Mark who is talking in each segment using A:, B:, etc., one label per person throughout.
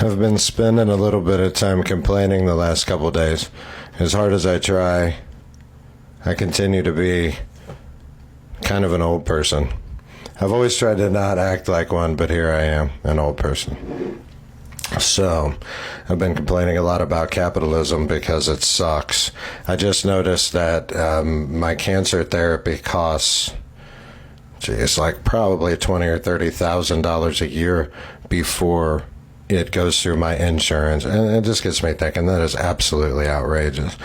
A: I've been spending a little bit of time complaining the last couple days. As hard as I try, I continue to be kind of an old person. I've always tried to not act like one, but here I am, an old person. So, I've been complaining a lot about capitalism because it sucks. I just noticed that my cancer therapy costs, like probably $20,000 or $30,000 a year before it goes through my insurance, and it just gets me thinking that is absolutely outrageous.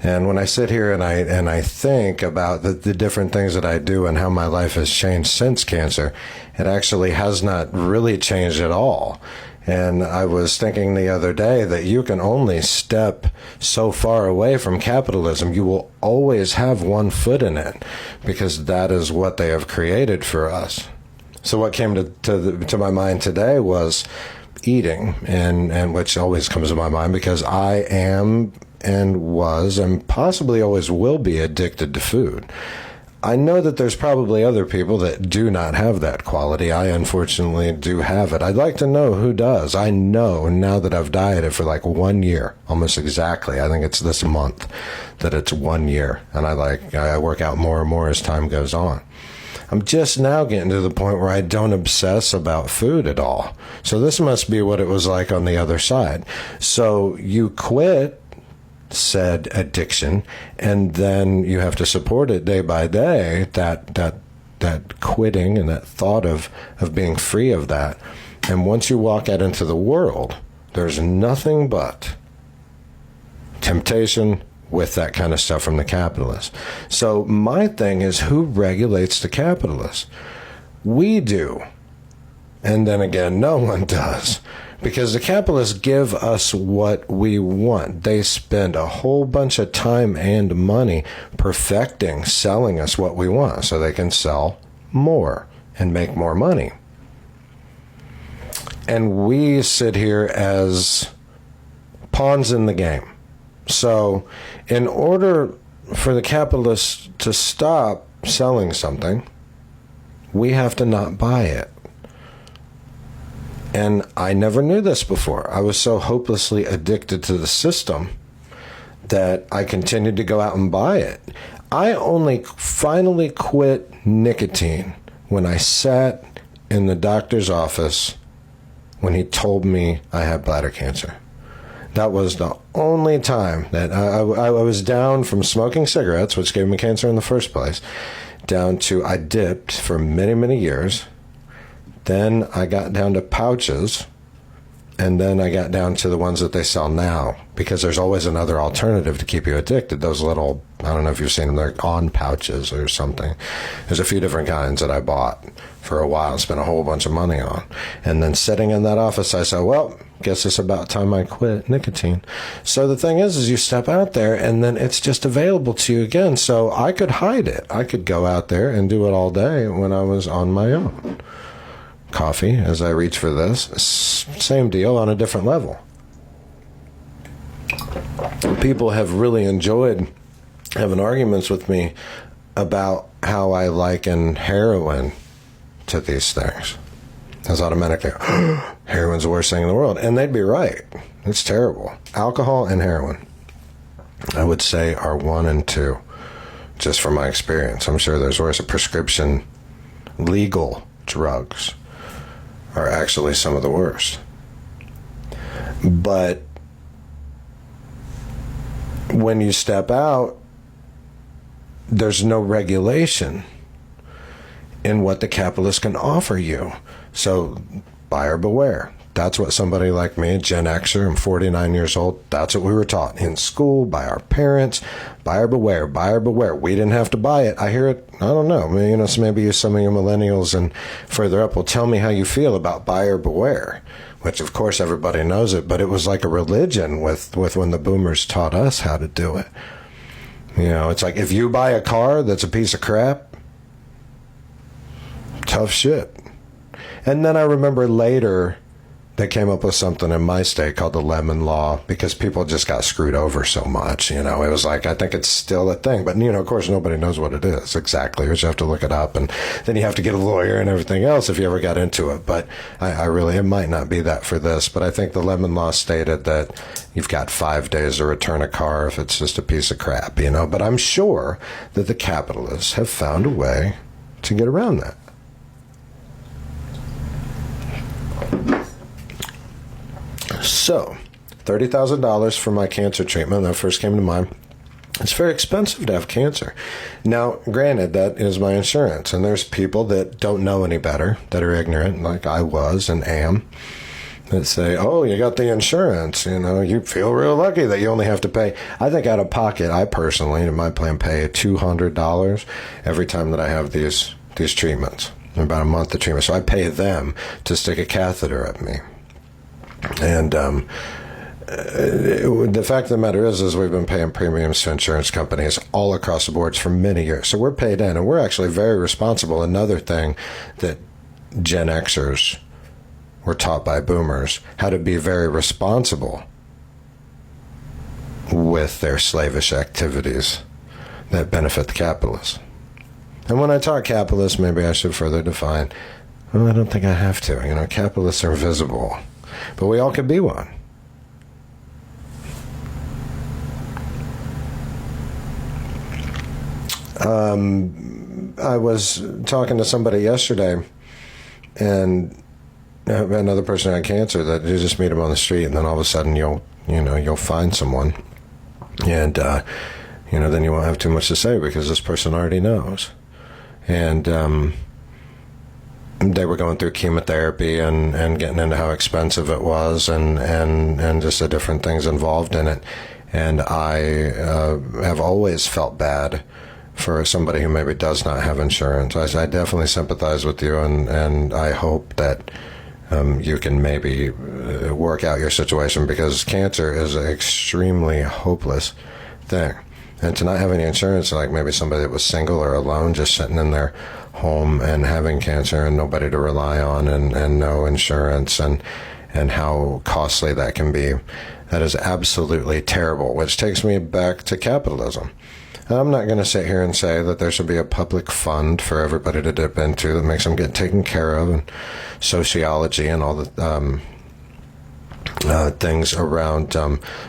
A: And when I sit here and I think about the different things that I do and how my life has changed since cancer, it actually has not really changed at all. And I was thinking the other day that you can only step so far away from capitalism. You will always have one foot in it because that is what they have created for us. So what came to my mind today was eating, and which always comes to my mind because I am and was and possibly always will be addicted to food. I know that there's probably other people that do not have that quality. I unfortunately do have it. I'd like to know who does. I know now that I've dieted for like 1 year, almost exactly. I think it's this month that it's 1 year, and I work out more and more as time goes on. I'm just now getting to the point where I don't obsess about food at all. So this must be what it was like on the other side. So you quit said addiction, and then you have to support it day by day, that quitting and that thought of being free of that. And once you walk out into the world, there's nothing but temptation with that kind of stuff from the capitalists. So my thing is, who regulates the capitalists? We do. And then again, no one does. Because the capitalists give us what we want. They spend a whole bunch of time and money perfecting, selling us what we want so they can sell more and make more money. And we sit here as pawns in the game. So in order for the capitalists to stop selling something, we have to not buy it. And I never knew this before. I was so hopelessly addicted to the system that I continued to go out and buy it. I only finally quit nicotine when I sat in the doctor's office when he told me I had bladder cancer. That was the only time that I was down from smoking cigarettes, which gave me cancer in the first place, down to I dipped for many, many years. Then I got down to pouches, and then I got down to the ones that they sell now, because there's always another alternative to keep you addicted. Those little, I don't know if you've seen them, they're on pouches or something. There's a few different kinds that I bought for a while, spent a whole bunch of money on. And then sitting in that office, I said, well, guess it's about time I quit nicotine. So the thing is you step out there, and then it's just available to you again. So I could hide it. I could go out there and do it all day when I was on my own. Coffee, as I reach for this, same deal on a different level. People have really enjoyed having arguments with me about how I liken heroin to these things. That's automatically, heroin's the worst thing in the world. And they'd be right. It's terrible. Alcohol and heroin, I would say, are 1 and 2, just from my experience. I'm sure there's worse. Prescription legal drugs are actually some of the worst. But when you step out, there's no regulation in what the capitalists can offer you. So buyer beware. That's what somebody like me, Gen Xer, I'm 49 years old, that's what we were taught in school by our parents. Buyer beware, buyer beware. We didn't have to buy it. I hear it, I don't know. So maybe some of you millennials and further up will tell me how you feel about buyer beware, which of course everybody knows it, but it was like a religion with when the boomers taught us how to do it. It's like if you buy a car that's a piece of crap, tough shit. And then I remember later they came up with something in my state called the lemon law because people just got screwed over so much. It was like, I think it's still a thing, but of course nobody knows what it is exactly. You have to look it up, and then you have to get a lawyer and everything else if you ever got into it. But I really, it might not be that for this, but I think the lemon law stated that you've got 5 days to return a car if it's just a piece of crap, but I'm sure that the capitalists have found a way to get around that. So, $30,000 for my cancer treatment, that first came to mind. It's very expensive to have cancer. Now, granted, that is my insurance, and there's people that don't know any better, that are ignorant, like I was and am, that say, oh, you got the insurance, you feel real lucky that you only have to pay. I think out of pocket, I personally, in my plan, pay $200 every time that I have these treatments, about a month of treatment. So I pay them to stick a catheter up me. And the fact of the matter is we've been paying premiums to insurance companies all across the boards for many years. So we're paid in, and we're actually very responsible. Another thing that Gen Xers were taught by boomers, how to be very responsible with their slavish activities that benefit the capitalists. And when I talk capitalists, maybe I should further define, well, I don't think I have to. Capitalists are visible, but we all could be one. I was talking to somebody yesterday, and another person had cancer that you just meet them on the street, and then all of a sudden you'll find someone, and then you won't have too much to say because this person already knows. And they were going through chemotherapy and getting into how expensive it was, and just the different things involved in it. And I have always felt bad for somebody who maybe does not have insurance. I definitely sympathize with you, and I hope that you can maybe work out your situation, because cancer is an extremely hopeless thing. And to not have any insurance, like maybe somebody that was single or alone, just sitting in their home and having cancer and nobody to rely on, and no insurance, and how costly that can be, that is absolutely terrible, which takes me back to capitalism. I'm not going to sit here and say that there should be a public fund for everybody to dip into that makes them get taken care of, and sociology and all the things around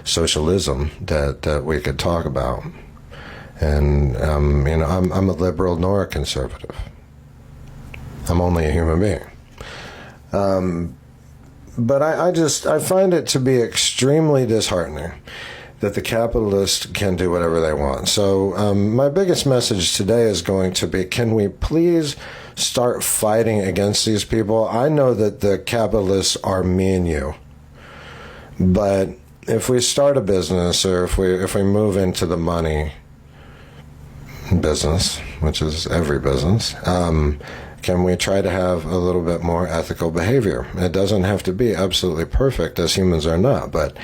A: socialism that we could talk about. And I'm a liberal nor a conservative. I'm only a human being. But I find it to be extremely disheartening that the capitalists can do whatever they want. So my biggest message today is going to be, can we please start fighting against these people? I know that the capitalists are me and you, but if we start a business, or if we move into the money business, which is every business, can we try to have a little bit more ethical behavior? It doesn't have to be absolutely perfect, as humans are not, but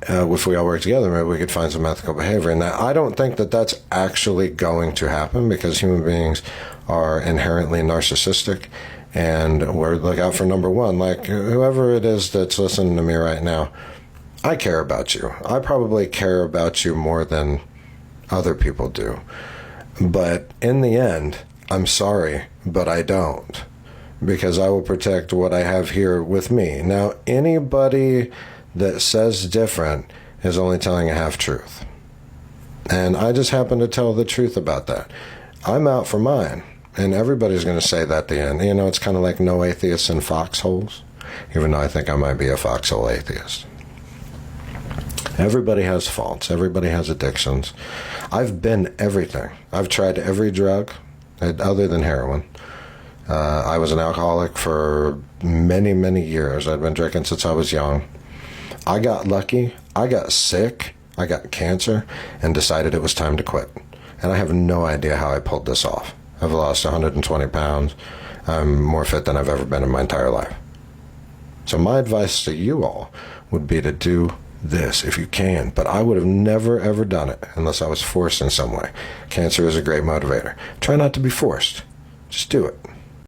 A: if we all work together, maybe we could find some ethical behavior. Now, I don't think that that's actually going to happen, because human beings are inherently narcissistic, and we're look out for number one. Like, whoever it is that's listening to me right now, I care about you. I probably care about you more than other people do. But in the end, I'm sorry, but I don't, because I will protect what I have here with me. Now, anybody that says different is only telling a half-truth. And I just happen to tell the truth about that. I'm out for mine, and everybody's going to say that at the end. It's kind of like no atheists in foxholes, even though I think I might be a foxhole atheist. Everybody has faults. Everybody has addictions. I've been everything. I've tried every drug other than heroin. I was an alcoholic for many, many years. I'd been drinking since I was young. I got lucky. I got sick. I got cancer and decided it was time to quit. And I have no idea how I pulled this off. I've lost 120 pounds. I'm more fit than I've ever been in my entire life. So my advice to you all would be to do this if you can, but I would have never ever done it unless I was forced in some way. Cancer is a great motivator. Try not to be forced. Just do it.